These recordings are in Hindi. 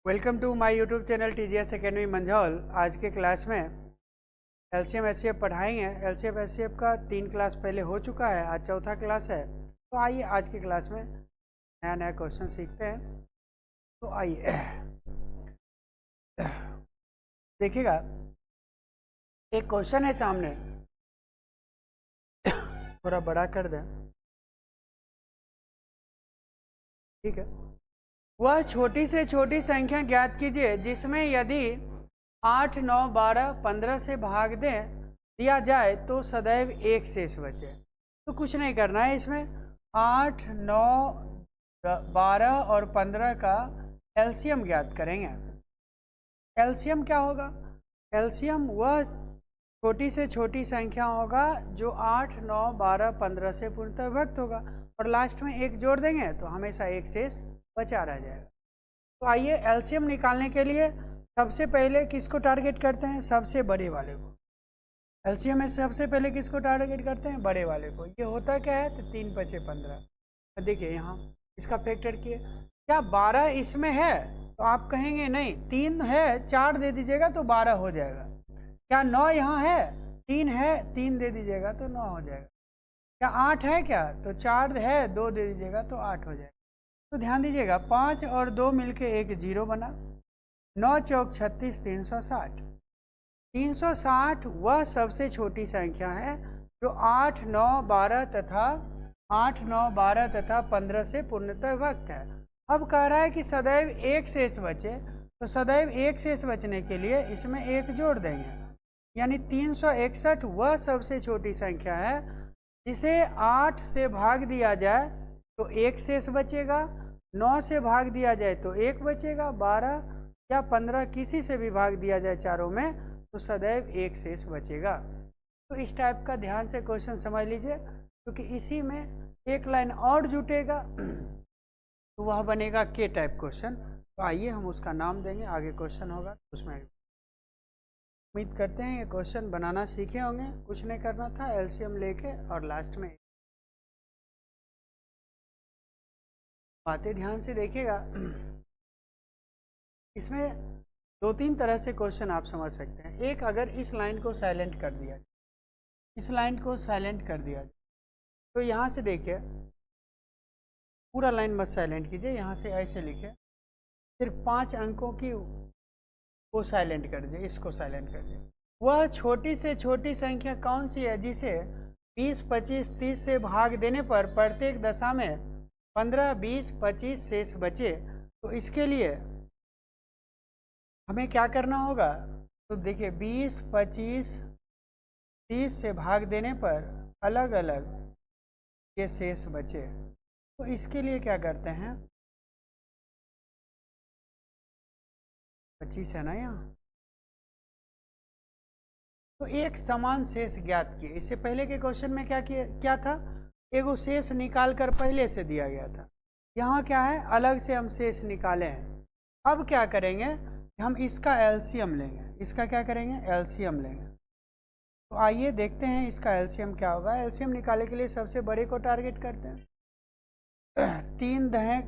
Welcome to my YouTube channel TGS academy Manjhaul. आज के क्लास में एलसीएम एचसीएफ पढ़ाएंगे। एलसीएम एचसीएफ का 3 क्लास पहले हो चुका है, आज चौथा क्लास है। तो आइए आज की क्लास में नया नया क्वेश्चन सीखते हैं। तो आइए देखिएगा, एक क्वेश्चन है सामने, थोड़ा बड़ा कर दें, ठीक है। वह छोटी से छोटी संख्या ज्ञात कीजिए जिसमें यदि 8, 9, 12, 15 से भाग दिया जाए तो सदैव एक शेष बचे। तो कुछ नहीं करना है, इसमें 8, 9, 12 और 15 का एलसीएम ज्ञात करेंगे। एलसीएम क्या होगा? एलसीएम वह छोटी से छोटी संख्या होगा जो 8, 9, 12, 15 से पूर्णतः विभक्त होगा और लास्ट में एक जोड़ देंगे तो हमेशा एक शेष बचा रह जाएगा। तो आइए एलसीएम निकालने के लिए सबसे पहले किसको टारगेट करते हैं? सबसे बड़े वाले को। एलसीएम में सबसे पहले किसको टारगेट करते हैं? बड़े वाले को। ये होता क्या है? तो 3 × 5 = 15। देखिए यहाँ इसका फैक्टर किए, क्या 12 इसमें है? तो आप कहेंगे नहीं, 3 है, 4 दे दीजिएगा तो 12 हो जाएगा। क्या 9 यहाँ है? 3 है, 3 दे दीजिएगा तो 9 हो जाएगा। क्या 8 है क्या? तो 4 है, 2 दे दीजिएगा तो 8 हो जाएगा। तो ध्यान दीजिएगा, 5 और 2 मिलके एक 0 बना। 9 चौक 36, 360। 360 वह सबसे छोटी संख्या है जो 8, 9, 12 तथा 15 से पूर्णतः विभक्त है। अब कह रहा है कि सदैव एक शेष बचे, तो सदैव एक शेष बचने के लिए इसमें एक जोड़ देंगे, यानी 361 वह सबसे छोटी संख्या है जिसे 8 से भाग दिया जाए तो एक शेष बचेगा, 9 से भाग दिया जाए तो एक बचेगा, 12 या 15 किसी से भी भाग दिया जाए चारों में तो सदैव एक शेष बचेगा। तो इस टाइप का ध्यान से क्वेश्चन समझ लीजिए, क्योंकि इसी में एक लाइन और जुटेगा तो वह बनेगा के टाइप क्वेश्चन। तो आइए हम उसका नाम देंगे, आगे क्वेश्चन होगा उसमें। उम्मीद करते हैं ये क्वेश्चन बनाना सीखे होंगे। कुछ नहीं करना था, एलसीएम लेके और लास्ट में बातें ध्यान से देखिएगा। इसमें 2-3 तरह से क्वेश्चन आप समझ सकते हैं। एक, अगर इस लाइन को साइलेंट कर दिया, इस लाइन को साइलेंट कर दिया तो यहाँ से देखिए, पूरा लाइन मत साइलेंट कीजिए, यहाँ से ऐसे लिखे, सिर्फ 5 अंकों की को साइलेंट कर दीजिए, इसको साइलेंट कर दीजिए। वह छोटी से छोटी संख्या कौन सी है जिसे 20, 25, 30 से भाग देने पर प्रत्येक दशा में 15, 20, 25 शेष बचे? तो इसके लिए हमें क्या करना होगा? तो देखिए 20, 25, 30 से भाग देने पर अलग अलग ये शेष बचे। तो इसके लिए क्या करते हैं, 25 है ना यहाँ, तो एक समान शेष ज्ञात किए। इससे पहले के क्वेश्चन में क्या था? एगो शेष निकाल कर पहले से दिया गया था। यहाँ क्या है? अलग से हम शेष निकाले हैं। अब क्या करेंगे? हम इसका एलसीएम लेंगे। इसका क्या करेंगे? एलसीएम लेंगे। तो आइए देखते हैं इसका एलसीएम क्या होगा। एलसीएम निकालने के लिए सबसे बड़े को टारगेट करते हैं। 3 ×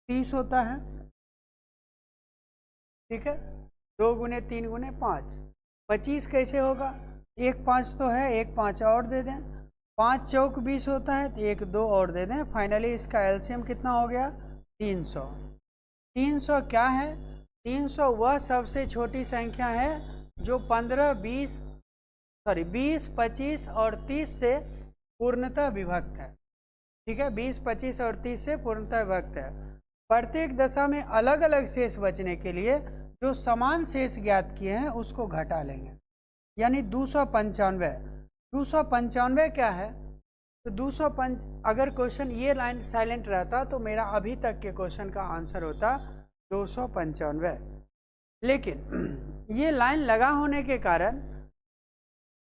30 होता है, ठीक है। 2 × 3 × 5, 25 कैसे होगा? 1 5 तो है, 1 5 और दे दें। 5 चौक 20 होता है तो 1 2 और दे दें। फाइनली इसका एलसीएम कितना हो गया? 300। 300 क्या है? 300 वह सबसे छोटी संख्या है जो 20, 25 और 30 से पूर्णतः विभक्त है, ठीक है। 20, 25 और 30 से पूर्णतः विभक्त है। प्रत्येक दशा में अलग अलग शेष बचने के लिए जो समान शेष ज्ञात किए हैं उसको घटा लेंगे, यानी 295। 295 क्या है? तो 205, अगर क्वेश्चन ये लाइन साइलेंट रहता तो मेरा अभी तक के क्वेश्चन का आंसर होता 295। लेकिन ये लाइन लगा होने के कारण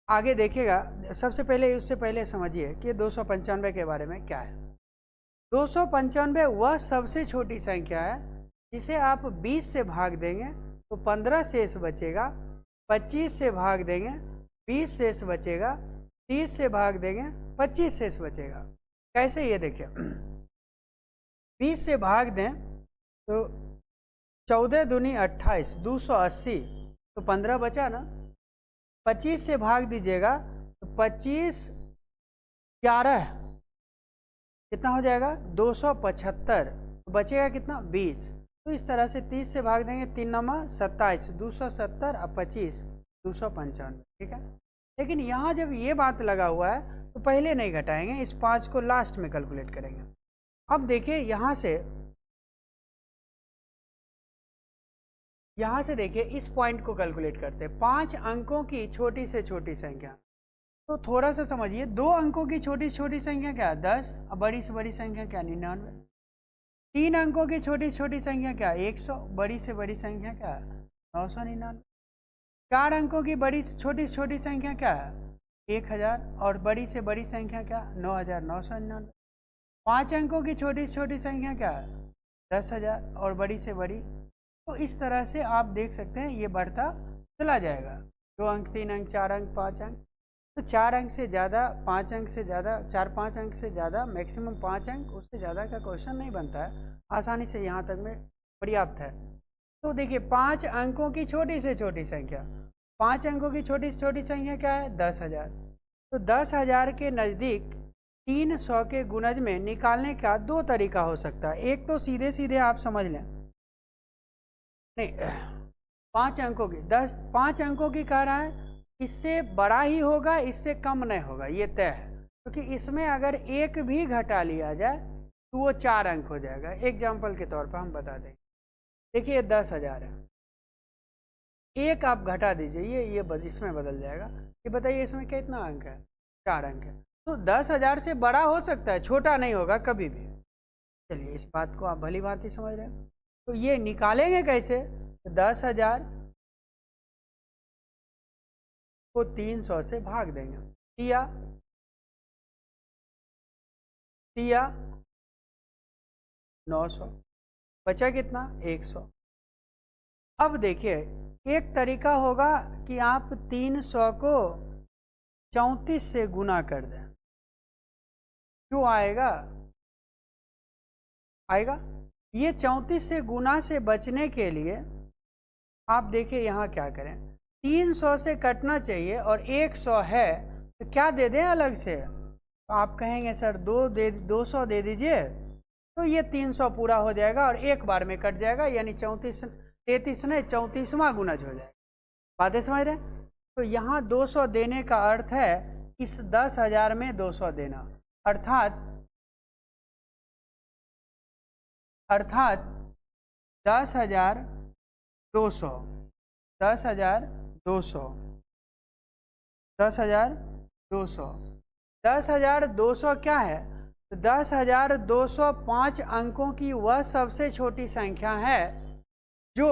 आगे देखिएगा। सबसे पहले उससे पहले समझिए कि 295 के बारे में क्या है। 295 वह सबसे छोटी संख्या है जिसे आप 20 से भाग देंगे तो 15 शेष बचेगा, 25 से भाग देंगे 20 शेष बचेगा, 30 से भाग देंगे 25 शेष बचेगा। कैसे? ये देखिए, 20 से भाग दें तो 14 दूनी 28, 280, तो 15 बचा ना। 25 से भाग दीजिएगा तो 25 11 कितना हो जाएगा 275, तो बचेगा कितना 20। तो इस तरह से 30 से भाग देंगे, 3 नमा 27, 270 और 25 295, ठीक है। लेकिन यहाँ जब ये बात लगा हुआ है तो पहले नहीं घटाएंगे, इस 5 को लास्ट में कैलकुलेट करेंगे। अब देखिए यहाँ से देखिए इस पॉइंट को कैलकुलेट करते हैं। 5 अंकों की छोटी से छोटी संख्या, तो थोड़ा सा समझिए, 2 अंकों की छोटी से छोटी संख्या क्या है 10, और बड़ी से बड़ी संख्या क्या 99। 3 अंकों की छोटी से छोटी संख्या क्या 100, बड़ी से बड़ी संख्या क्या है 999। 4 अंकों की बड़ी छोटी से छोटी संख्या क्या है 1000, और बड़ी से बड़ी संख्या क्या 9999। 5 अंकों की छोटी से छोटी संख्या क्या है 10000, और बड़ी से बड़ी। तो इस तरह से आप देख सकते हैं ये बढ़ता चला जाएगा, 2 अंक 3 अंक 4 अंक 5 अंक। तो 4 अंक से ज़्यादा, 5 अंक से ज़्यादा, 4-5 अंक से ज़्यादा, मैक्सिमम 5 अंक, उससे ज़्यादा का क्वेश्चन नहीं बनता है, आसानी से यहाँ तक में पर्याप्त है। तो देखिए 5 अंकों की छोटी से छोटी संख्या, 5 अंकों की छोटी से छोटी संख्या क्या है 10000। तो 10000 के नज़दीक 300 के गुणज में निकालने का 2 तरीका हो सकता है। एक तो सीधे सीधे आप समझ लें, नहीं 5 अंकों की 5 अंकों की कह रहा है, इससे बड़ा ही होगा, इससे कम नहीं होगा, ये तय है। क्योंकि इसमें अगर एक भी घटा लिया जाए तो वो 4 अंक हो जाएगा। एग्जाम्पल के तौर पर हम बता दें, देखिए 10000 है, एक आप घटा दीजिए, ये इसमें बदल जाएगा। ये बताइए इसमें कितना अंक है 4 अंक है। तो 10000 से बड़ा हो सकता है, छोटा नहीं होगा कभी भी। चलिए इस बात को आप भली भांति समझ रहे हैं। तो ये निकालेंगे कैसे, 10000 को 300 से भाग देंगे, दिया 900, बचा कितना 100। अब देखिए एक तरीका होगा कि आप 300 को 34 से गुना कर दें, जो आएगा ये 34 से गुना से बचने के लिए आप देखिए यहाँ क्या करें, 300 से कटना चाहिए और 100 है तो क्या दे दें अलग से। तो आप कहेंगे सर 200 दे दीजिए, तो ये 300 पूरा हो जाएगा और एक बार में कट जाएगा, यानी 33 नहीं 34वां गुणज हो जाएगा। बातें समझ रहे हैं। तो यहाँ 200 देने का अर्थ है इस 10000 में 200 देना, अर्थात 10,200 10,200 क्या है, तो 10,205 अंकों की वह सबसे छोटी संख्या है जो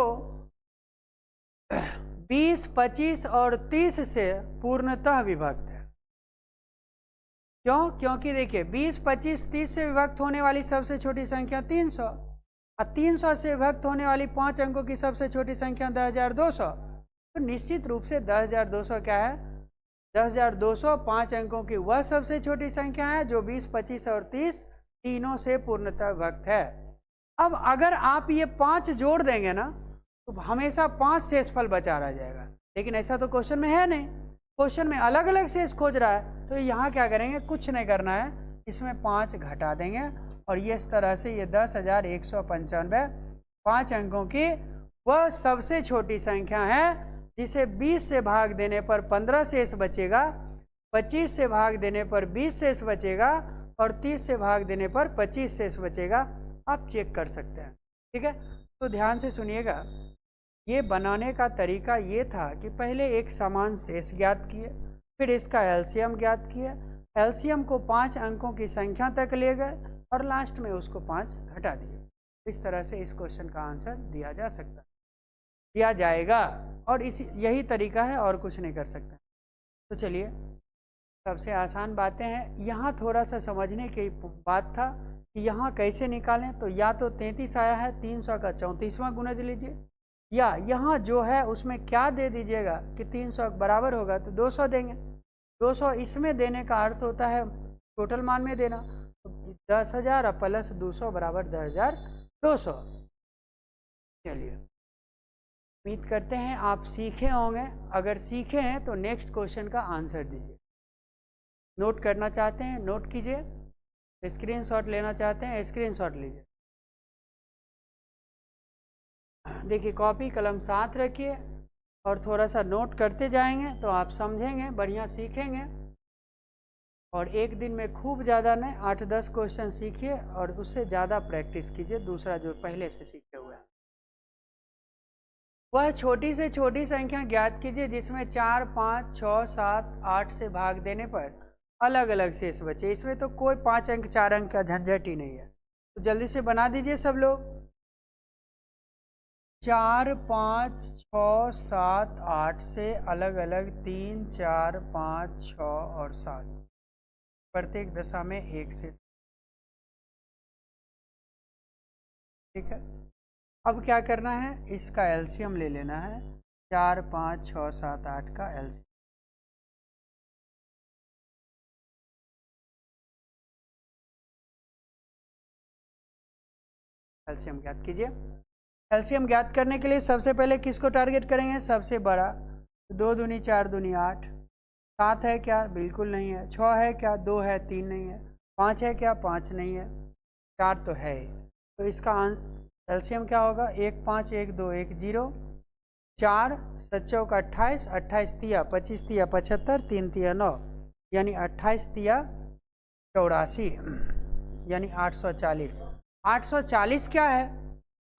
20, 25 और 30 से पूर्णतः विभक्त है। क्यों? क्योंकि देखिए 20, 25, 30 से विभक्त होने वाली सबसे छोटी संख्या 300, और 300 से विभक्त होने वाली 5 अंकों की सबसे छोटी संख्या 10,200। तो निश्चित रूप से 10,200 क्या है, 10,200 5 अंकों की वह सबसे छोटी संख्या है जो 20, 25 और 30 तीनों से पूर्णतः विभक्त है। अब अगर आप ये 5 जोड़ देंगे ना तो हमेशा 5 शेषफल बचा रह जाएगा, लेकिन ऐसा तो क्वेश्चन में है नहीं। क्वेश्चन में अलग अलग शेष खोज रहा है, तो यहाँ क्या करेंगे, कुछ नहीं करना है, इसमें 5 घटा देंगे और ये इस तरह से ये 10,195 5 अंकों की वह सबसे छोटी संख्या है जिसे 20 से भाग देने पर 15 शेष बचेगा, 25 से भाग देने पर 20 शेष बचेगा और 30 से भाग देने पर 25 शेष बचेगा। आप चेक कर सकते हैं, ठीक है। तो ध्यान से सुनिएगा, ये बनाने का तरीका ये था कि पहले एक समान शेष ज्ञात किए, फिर इसका एलसीएम ज्ञात किए, एलसीएम को 5 अंकों की संख्या तक ले गए और लास्ट में उसको 5 घटा दिए। इस तरह से इस क्वेश्चन का आंसर दिया जाएगा और यही तरीका है, और कुछ नहीं कर सकते। तो चलिए सबसे आसान बातें हैं, यहाँ थोड़ा सा समझने की बात था कि यहाँ कैसे निकालें। तो या तो 33 आया है, 300 का 34वां गुणज लीजिए, या यहाँ जो है उसमें क्या दे दीजिएगा कि 300 बराबर होगा तो 200 देंगे। 200 इसमें देने का अर्थ होता है टोटल मान में देना, तो 10,000 प्लस 200 बराबर 10,200। चलिए, उम्मीद करते हैं आप सीखे होंगे। अगर सीखे हैं तो नेक्स्ट क्वेश्चन का आंसर दीजिए। नोट करना चाहते हैं नोट कीजिए, स्क्रीनशॉट लेना चाहते हैं स्क्रीनशॉट लीजिए। देखिए, कॉपी कलम साथ रखिए और थोड़ा सा नोट करते जाएंगे तो आप समझेंगे, बढ़िया सीखेंगे। और एक दिन में खूब ज़्यादा नहीं, 8-10 क्वेश्चन सीखिए और उससे ज़्यादा प्रैक्टिस कीजिए दूसरा जो पहले से सीखे हुए हैं। वह छोटी से छोटी संख्या ज्ञात कीजिए जिसमें 4, 5, 6, 7, 8 से भाग देने पर अलग अलग शेष बचे। इसमें तो कोई 5 अंक 4 अंक का झंझट ही नहीं है, तो जल्दी से बना दीजिए सब लोग। 4, 5, 6, 7, 8 से अलग अलग 3, 4, 5, 6 और 7, प्रत्येक दशा में एक शेष। ठीक है, अब क्या करना है, इसका एलसीएम ले लेना है। 4, 5, 6, 7, 8 का एलसीएम। एलसीएम ज्ञात कीजिए। एलसीएम ज्ञात करने के लिए सबसे पहले किसको टारगेट करेंगे, सबसे बड़ा। 2 दूनी 4 दूनी 8। 7 है क्या, बिल्कुल नहीं है। 6 है क्या, 2 है, 3 नहीं है। 5 है क्या, 5 नहीं है। 4 तो है। तो इसका एलसीएम क्या होगा, 1 5 1 2 1 0। 4 7 चौक 28, 28 तिया 25 तिया 75, 3 तिया 9, यानी 28 तिया 84, यानी 840। 840 क्या है,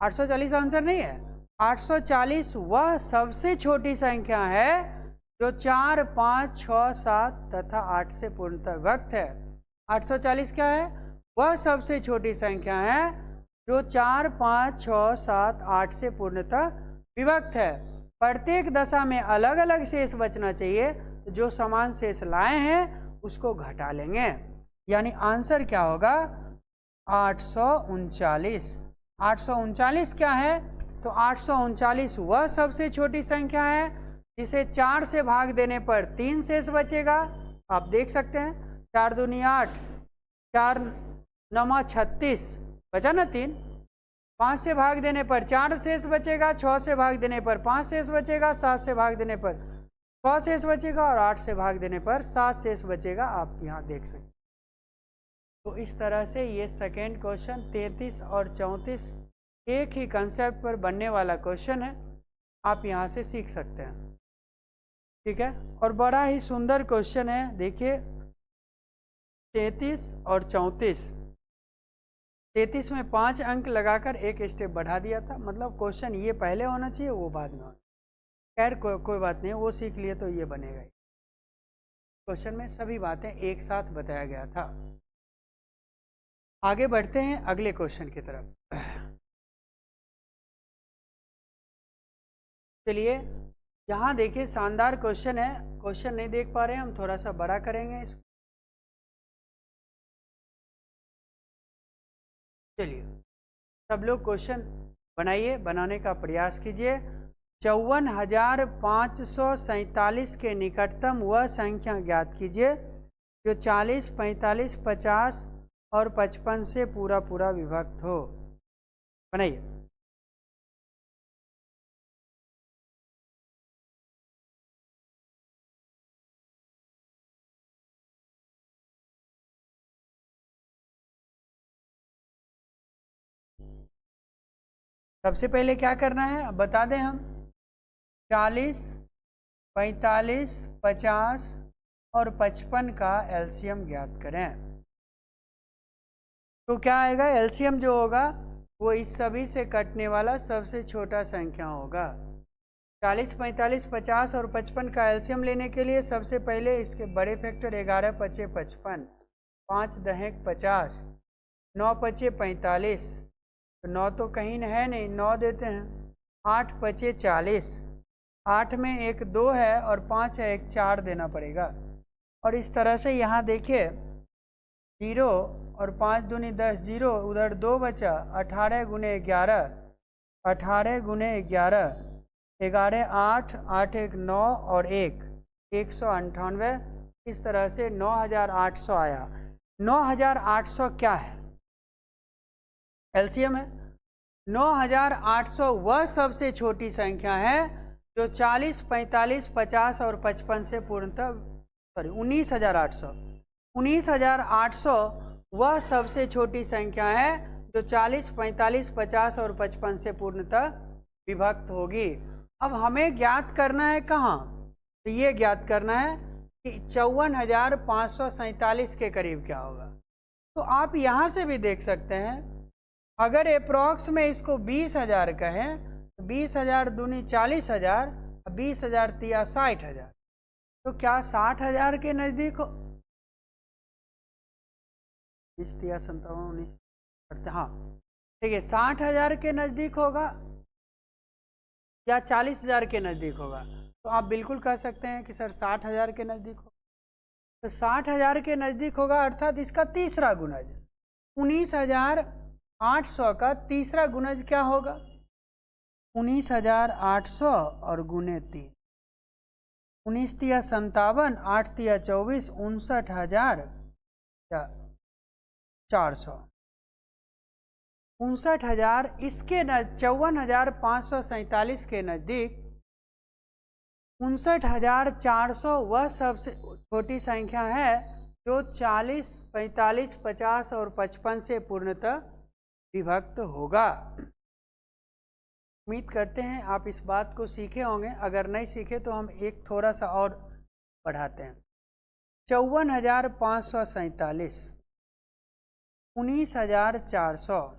840 आंसर नहीं है। 840 वह सबसे छोटी संख्या है जो 4, 5, 6, 7 तथा 8 से पूर्णतः विभक्त है। 840 क्या है, वह सबसे छोटी संख्या है जो 4, 5, 6, 7, 8 से पूर्णतः विभक्त है। प्रत्येक दशा में अलग अलग शेष बचना चाहिए, तो जो समान शेष लाए हैं उसको घटा लेंगे, यानी आंसर क्या होगा, 839। 839 क्या है, तो 839 वह सबसे छोटी संख्या है जिसे 4 से भाग देने पर 3 शेष बचेगा। आप देख सकते हैं, 4 दूनी 8, 4 9 36, बचा ना 3। 5 से भाग देने पर 4 शेष बचेगा, 6 से भाग देने पर 5 शेष बचेगा, 7 से भाग देने पर 6 शेष बचेगा और 8 से भाग देने पर 7 शेष बचेगा। आप यहाँ देख सकते हैं। तो इस तरह से ये सेकेंड क्वेश्चन 33 और 34 एक ही कंसेप्ट पर बनने वाला क्वेश्चन है, आप यहाँ से सीख सकते हैं। ठीक है, और बड़ा ही सुंदर क्वेश्चन है। देखिए 33 और 34, 33 में 5 अंक लगाकर एक स्टेप बढ़ा दिया था, मतलब क्वेश्चन ये पहले होना चाहिए वो बाद में होना। खैर कोई बात नहीं, वो सीख लिए तो ये बनेगा ही। क्वेश्चन में सभी बातें एक साथ बताया गया था। आगे बढ़ते हैं अगले क्वेश्चन की तरफ। चलिए, यहाँ देखिए शानदार क्वेश्चन है। क्वेश्चन नहीं देख पा रहे हैं, हम थोड़ा सा बड़ा करेंगे इसको। चलिए, सब लोग क्वेश्चन बनाइए, बनाने का प्रयास कीजिए। 54,547 के निकटतम वह संख्या ज्ञात कीजिए जो 40, 45, 50 और 55 से पूरा पूरा विभक्त हो। बनाइए। सबसे पहले क्या करना है अब बता दें हम। 40, 45, 50 और 55 का एलसीएम ज्ञात करें। तो क्या आएगा, एलसीएम जो होगा वो इस सभी से कटने वाला सबसे छोटा संख्या होगा। 40, 45, 50 और 55 का एलसीएम लेने के लिए सबसे पहले इसके बड़े फैक्टर 11 पचे 55, 5 दहेक 50, 9 पचे 45, तो 9 तो कहीं है नहीं, 9 देते हैं। 8 पचे 40, 8 में एक 2 है और 5 है, एक 4 देना पड़ेगा। और इस तरह से यहाँ देखिए 0 और 5 दूनी 10, 0 उधर 2 बचा। 18 गुने 11, 18 गुने 11, 11 8, 8 1 9 और 1 198। इस तरह से 9,800 आया। 9,800 क्या है, एलसीएम है। 9800 वह सबसे छोटी संख्या है जो 40, 45, 50 और 55 से पूर्णतः 19,800 वह सबसे छोटी संख्या है जो 40, 45, 50 और 55 से पूर्णतः विभक्त होगी। अब हमें ज्ञात करना है कहाँ, तो ये ज्ञात करना है कि 54,547 के करीब क्या होगा। तो आप यहाँ से भी देख सकते हैं, अगर अप्रॉक्स में इसको 20,000 कहें तो 20,000 दूनी 40,000, 20,000 तिया 60,000, तो क्या 60,000 के नज़दीक हो? 20 तिया 57, 19, हाँ ठीक है, 60,000 के नज़दीक होगा या 40,000 के नज़दीक होगा? तो आप बिल्कुल कह सकते हैं कि सर 60,000 के नज़दीक हो। तो 60,000 के नज़दीक होगा, अर्थात इसका तीसरा गुणज 19,800 का तीसरा गुणज क्या होगा? 19,800 और गुने 3, 19 तिया 57, 8 तिया 24, 59,400, 59,000 इसके 54,547 के नज़दीक 59,400 वह सबसे छोटी संख्या है जो 40, 45, 50 और 55 से पूर्णतः विभक्त होगा। उम्मीद करते हैं आप इस बात को सीखे होंगे, अगर नहीं सीखे तो हम एक थोड़ा सा और बढ़ाते हैं। 54,547, 19,400,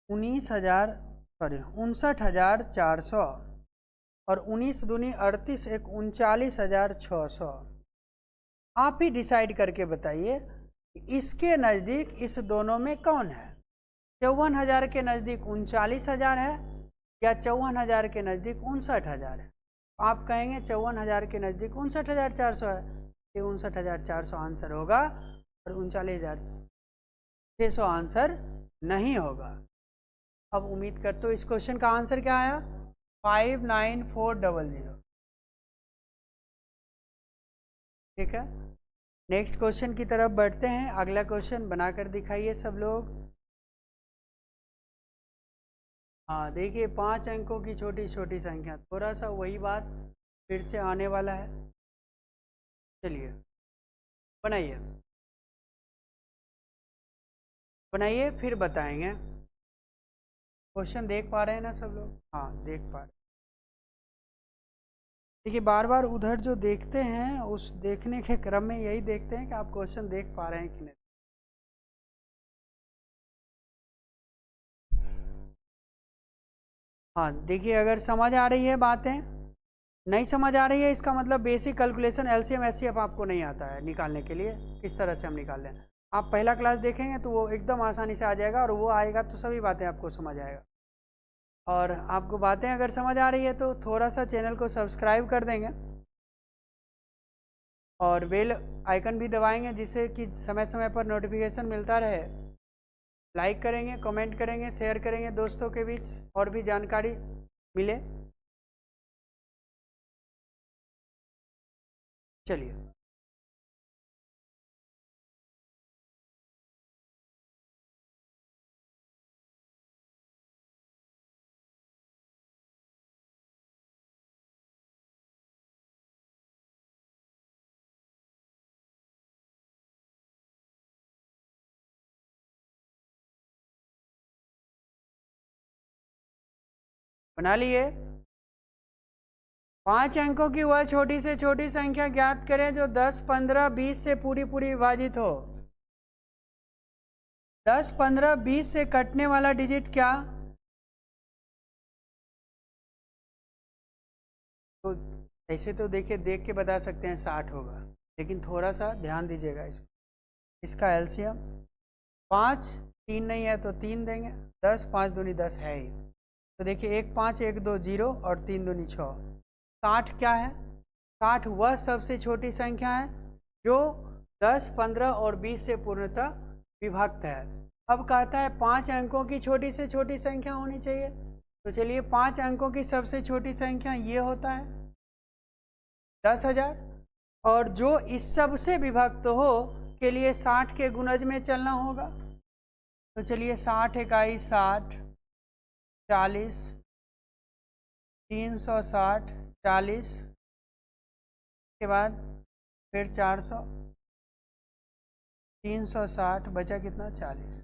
59,400 और 19 दूनी 38, एक 39,600। आप ही डिसाइड करके बताइए इसके नज़दीक इस दोनों में कौन है? 54,000 के नज़दीक 39,000 है या 54,000 के नज़दीक 59,000 है? आप कहेंगे 54,000 के नज़दीक 59,400 है, ये 59,400 आंसर होगा और 39,600 आंसर नहीं होगा। अब उम्मीद करते हो इस क्वेश्चन का आंसर क्या आया? 59400। ठीक है, नेक्स्ट क्वेश्चन की तरफ बढ़ते हैं। अगला क्वेश्चन बनाकर दिखाइए सब लोग। हाँ देखिए, 5 अंकों की छोटी छोटी संख्या, थोड़ा सा वही बात फिर से आने वाला है। चलिए बनाइए बनाइए, फिर बताएंगे। क्वेश्चन देख पा रहे हैं ना सब लोग? हाँ देख पा रहे। देखिए बार बार उधर जो देखते हैं उस देखने के क्रम में यही देखते हैं कि आप क्वेश्चन देख पा रहे हैं कि नहीं। हाँ देखिए, अगर समझ आ रही है बातें, नहीं समझ आ रही है इसका मतलब बेसिक कैलकुलेशन एलसीएम एचसीएफ आपको नहीं आता है निकालने के लिए, किस तरह से हम निकाल लें। आप पहला क्लास देखेंगे तो वो एकदम आसानी से आ जाएगा, और वो आएगा तो सभी बातें आपको समझ आएगा। और आपको बातें अगर समझ आ रही है तो थोड़ा सा चैनल को सब्सक्राइब कर देंगे और बेल आइकन भी दबाएंगे, जिससे कि समय समय पर नोटिफिकेशन मिलता रहे। लाइक करेंगे, कमेंट करेंगे, शेयर करेंगे दोस्तों के बीच, और भी जानकारी मिले। चलिए बना लिए। 5 अंकों की वह छोटी से छोटी संख्या ज्ञात करें जो 10, 15, 20 से पूरी पूरी विभाजित हो। 10, 15, 20 से कटने वाला डिजिट क्या? तो ऐसे तो देखिए, देख के बता सकते हैं 60 होगा, लेकिन थोड़ा सा ध्यान दीजिएगा इसका एलसीएम 5, 3 नहीं है तो 3 देंगे, 10, 5 दूनी 10 है ही, तो देखिए 1 5 1 2 0 और 3 दूनी 6। 60 क्या है? 60 वह सबसे छोटी संख्या है जो 10, 15 और 20 से पूर्णतः विभक्त है। अब कहता है 5 अंकों की छोटी से छोटी संख्या होनी चाहिए, तो चलिए 5 अंकों की सबसे छोटी संख्या ये होता है 10,000, और जो इस सब से विभक्त हो के लिए 60 के गुणज में चलना होगा। तो चलिए 60 इकाई 60, 40, 360, 40 के बाद फिर 400, 360 बचा कितना 40।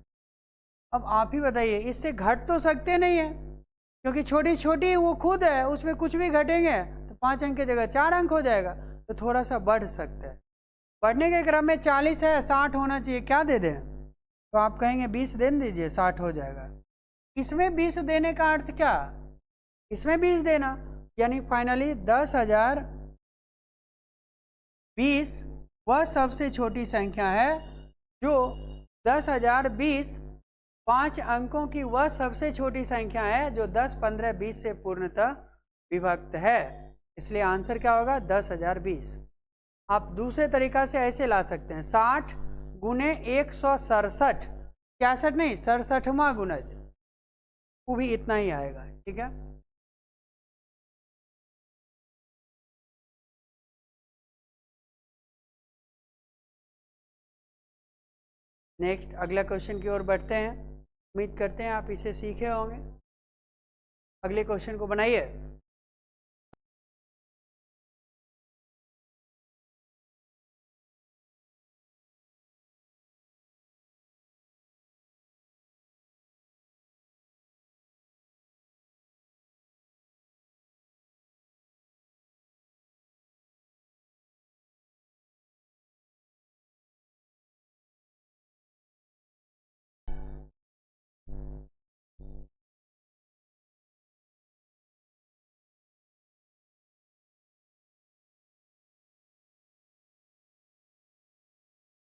अब आप ही बताइए, इससे घट तो सकते नहीं है क्योंकि छोटी छोटी वो खुद है, उसमें कुछ भी घटेंगे तो 5 अंक की जगह 4 अंक हो जाएगा, तो थोड़ा सा बढ़ सकता है। बढ़ने के क्रम में 40 है, 60 होना चाहिए, क्या दे दें? तो आप कहेंगे 20 दे दीजिए, 60 हो जाएगा। इसमें 20 देने का अर्थ क्या? इसमें 20 देना, यानी फाइनली 10,020 वह सबसे छोटी संख्या है जो 10,020 5 अंकों की वह सबसे छोटी संख्या है जो 10, 15, 20 से पूर्णतः विभक्त है। इसलिए आंसर क्या होगा? 10,020। आप दूसरे तरीका से ऐसे ला सकते हैं, 60 गुने 167, 66 नहीं 67वां गुणज, वो भी इतना ही आएगा। ठीक है, नेक्स्ट अगला क्वेश्चन की ओर बढ़ते हैं। उम्मीद करते हैं आप इसे सीखे होंगे। अगले क्वेश्चन को बनाइए।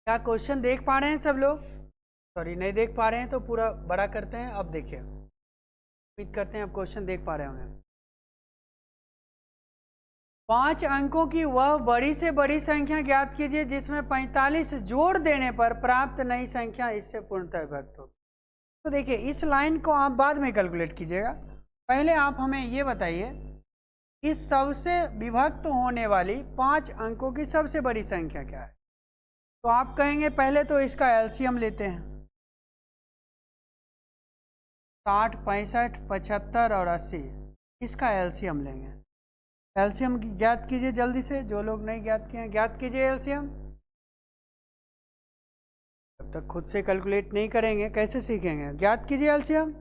क्या क्वेश्चन देख पा रहे हैं सब लोग? सॉरी, नहीं देख पा रहे हैं तो पूरा बड़ा करते हैं। अब देखिए, उम्मीद करते हैं आप क्वेश्चन देख पा रहे होंगे। 5 अंकों की वह बड़ी से बड़ी संख्या ज्ञात कीजिए जिसमें 45 जोड़ देने पर प्राप्त नई संख्या इससे पूर्णतः विभक्त हो। तो देखिए, इस लाइन को आप बाद में कैलकुलेट कीजिएगा, पहले आप हमें ये बताइए इस सबसे विभक्त होने वाली 5 अंकों की सबसे बड़ी संख्या क्या है? तो आप कहेंगे पहले तो इसका एलसीएम लेते हैं। 60, 65, 75 और 80, इसका एलसीएम लेंगे। एलसीएम ज्ञात कीजिए जल्दी से, जो लोग नहीं ज्ञात किए हैं ज्ञात कीजिए एलसीएम। तब तक खुद से कैलकुलेट नहीं करेंगे कैसे सीखेंगे? ज्ञात कीजिए एलसीएम।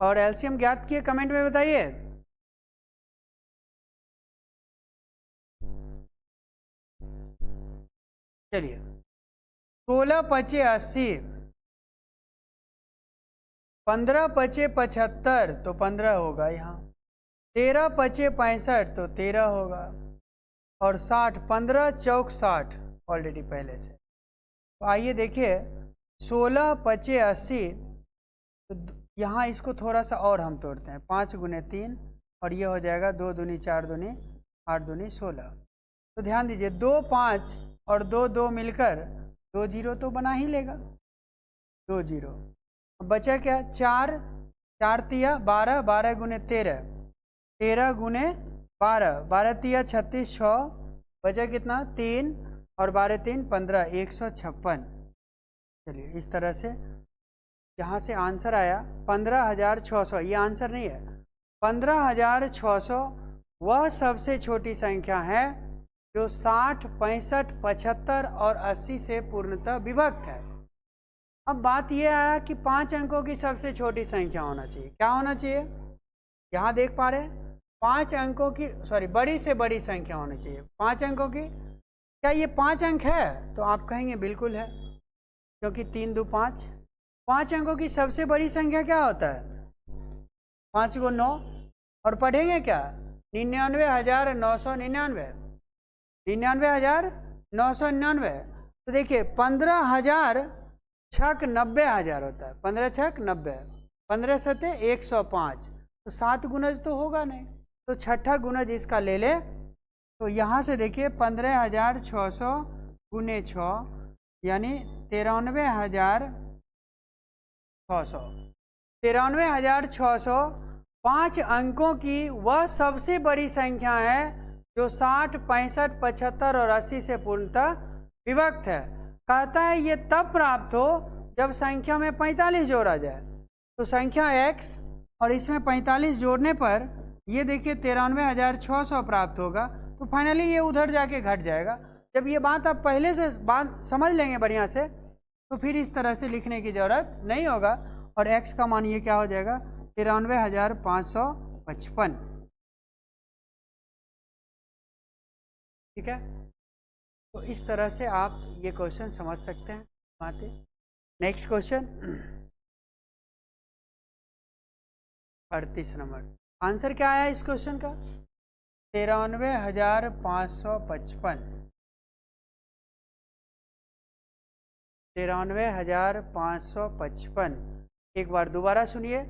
और एलसीएम ज्ञात किए कमेंट में बताइए। चलिए, 16 पचे 80, 15 पचे 75 तो 15 होगा यहाँ, 13 पचे 65 तो 13 होगा, और 60, 15 चौक 60 ऑलरेडी पहले से। तो आइए देखिए, 16 पचे 80, तो यहाँ इसको थोड़ा सा और हम तोड़ते हैं, 5 गुने 3 और ये हो जाएगा 2 दूनी 4 दूनी 8 दूनी 16। तो ध्यान दीजिए, 2 5 और 2 2 मिलकर 2 0 तो बना ही लेगा, 2 0। बचा क्या? 4 4 तिया 12, 12 गुने 13, 13 गुने 12, 12 तिया 36, 6 बचा कितना? 3 और 12 3 15, 156। चलिए, इस तरह से यहाँ से आंसर आया 15,600। ये आंसर नहीं है, 15,600 वह सबसे छोटी संख्या है जो 60, 65, 75 और 80 से पूर्णतः विभक्त है। अब बात यह आया कि 5 अंकों की सबसे छोटी संख्या होना चाहिए। क्या होना चाहिए? यहाँ देख पा रहे हैं 5 अंकों की, सॉरी, बड़ी से बड़ी संख्या होनी चाहिए 5 अंकों की। क्या ये 5 अंक है? तो आप कहेंगे बिल्कुल है, क्योंकि 3 2 5। 5 अंकों की सबसे बड़ी संख्या क्या होता है? 5 को 9, और पढ़ेंगे क्या? 99,999, 99,999। तो देखिए, 15,000 छक 90,000 होता है, 15 छक 90, 15 सते 105। तो 7 गुणज तो होगा नहीं, तो छठा गुणज इसका ले ले। तो यहाँ से देखिए 15,600 गुने 6 यानी 93,600। 93,600 5 अंकों की वह सबसे बड़ी संख्या है जो 60, 65, 75 और 80 से पूर्णतः विभक्त है। कहता है ये तब प्राप्त हो जब संख्या में 45 जोड़ा जाए। तो संख्या x और इसमें 45 जोड़ने पर ये देखिए 93,600 प्राप्त होगा। तो फाइनली ये उधर जाके घट जाएगा। जब ये बात आप पहले से बात समझ लेंगे बढ़िया से, तो फिर इस तरह से लिखने की ज़रूरत नहीं होगा। और x का मान ये क्या हो जाएगा, 93,555। ठीक है, तो इस तरह से आप ये क्वेश्चन समझ सकते हैं बातें। Next question 38 number. आंसर क्या आया इस क्वेश्चन का, 93,555। 93,555। एक बार दोबारा सुनिए।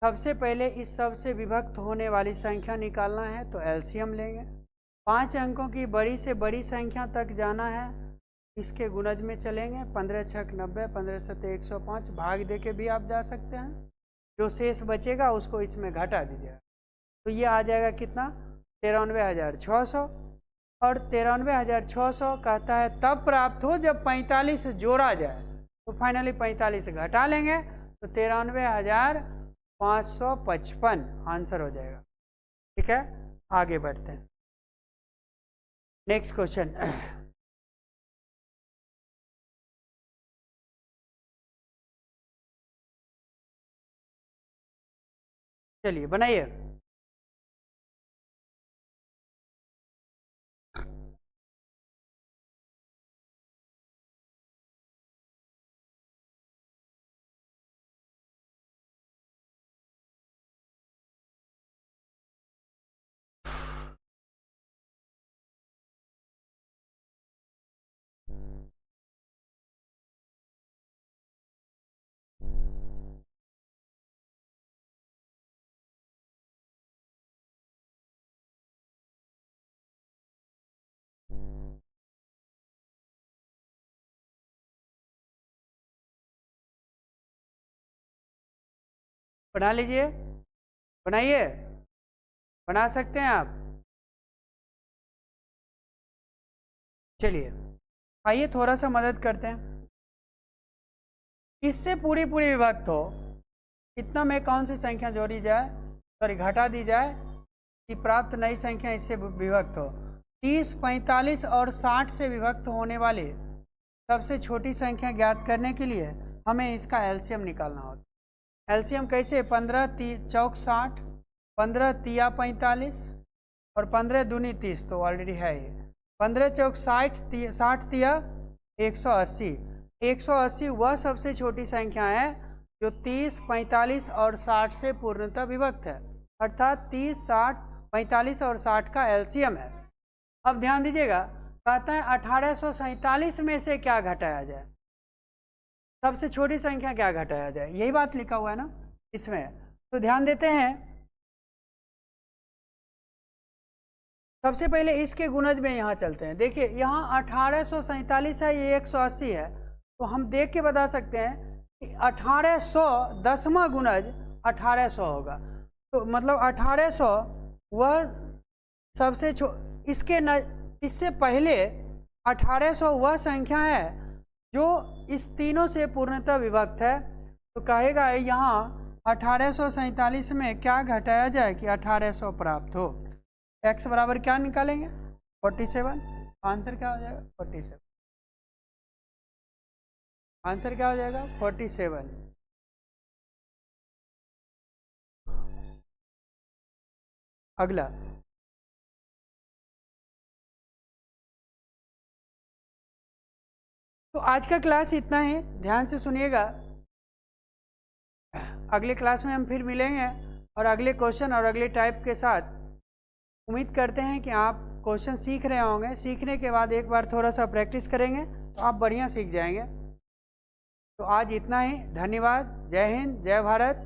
सबसे पहले इस सब से विभक्त होने वाली संख्या निकालना है तो एलसीएम लेंगे। 5 अंकों की बड़ी से बड़ी संख्या तक जाना है, इसके गुणज में चलेंगे। 15 छक 90, 15 सत 105, भाग दे के भी आप जा सकते हैं। जो शेष बचेगा उसको इसमें घटा दीजिएगा, तो ये आ जाएगा कितना, 93,600। और 93,600 कहता है तब प्राप्त हो जब 45 जोड़ा जाए। तो फाइनली 45 घटा लेंगे तो 93,555 आंसर हो जाएगा। ठीक है, आगे बढ़ते हैं। नेक्स्ट क्वेश्चन चलिए बनाइए। बना लीजिए, बनाइए, बना सकते हैं आप। चलिए आइए थोड़ा सा मदद करते हैं। इससे पूरी विभक्त हो, इतना में कौन सी संख्या जोड़ी जाए, सॉरी घटा दी जाए कि प्राप्त नई संख्या इससे विभक्त हो। 30, 45 और 60 से विभक्त होने वाली सबसे छोटी संख्या ज्ञात करने के लिए हमें इसका एलसीएम निकालना होगा। एलसीएम कैसे, 15 चौक 60, 15 तिया 45 और 15 दूनी 30, तो ऑलरेडी है ये। 15 चौक 60, 60 तिया 180। 180 वह सबसे छोटी संख्या है जो 30, 45 और 60 से पूर्णतः विभक्त है, अर्थात 30, 60, 45 और 60 का एलसीएम है। अब ध्यान दीजिएगा, कहता है 1847 में से क्या घटाया जाए, सबसे छोटी संख्या क्या घटाया जाए, यही बात लिखा हुआ है ना इसमें। तो ध्यान देते हैं, सबसे पहले इसके गुणज में यहाँ चलते हैं। देखिए यहाँ 1847 है, ये 180 है, तो हम देख के बता सकते हैं कि 1800 10वां गुणज 1800 होगा। तो मतलब 1800 वह सबसे इससे पहले 1800 वह संख्या है जो इस तीनों से पूर्णतः विभक्त है। तो कहेगा यहाँ 1847 में क्या घटाया जाए कि 1800 प्राप्त हो। x बराबर क्या निकालेंगे, 47। आंसर क्या हो जाएगा, 47। आंसर क्या हो जाएगा, 47। अगला तो आज का क्लास इतना ही, ध्यान से सुनिएगा। अगले क्लास में हम फिर मिलेंगे और अगले क्वेश्चन और अगले टाइप के साथ। उम्मीद करते हैं कि आप क्वेश्चन सीख रहे होंगे। सीखने के बाद एक बार थोड़ा सा प्रैक्टिस करेंगे तो आप बढ़िया सीख जाएंगे। तो आज इतना ही, धन्यवाद। जय हिंद, जय भारत।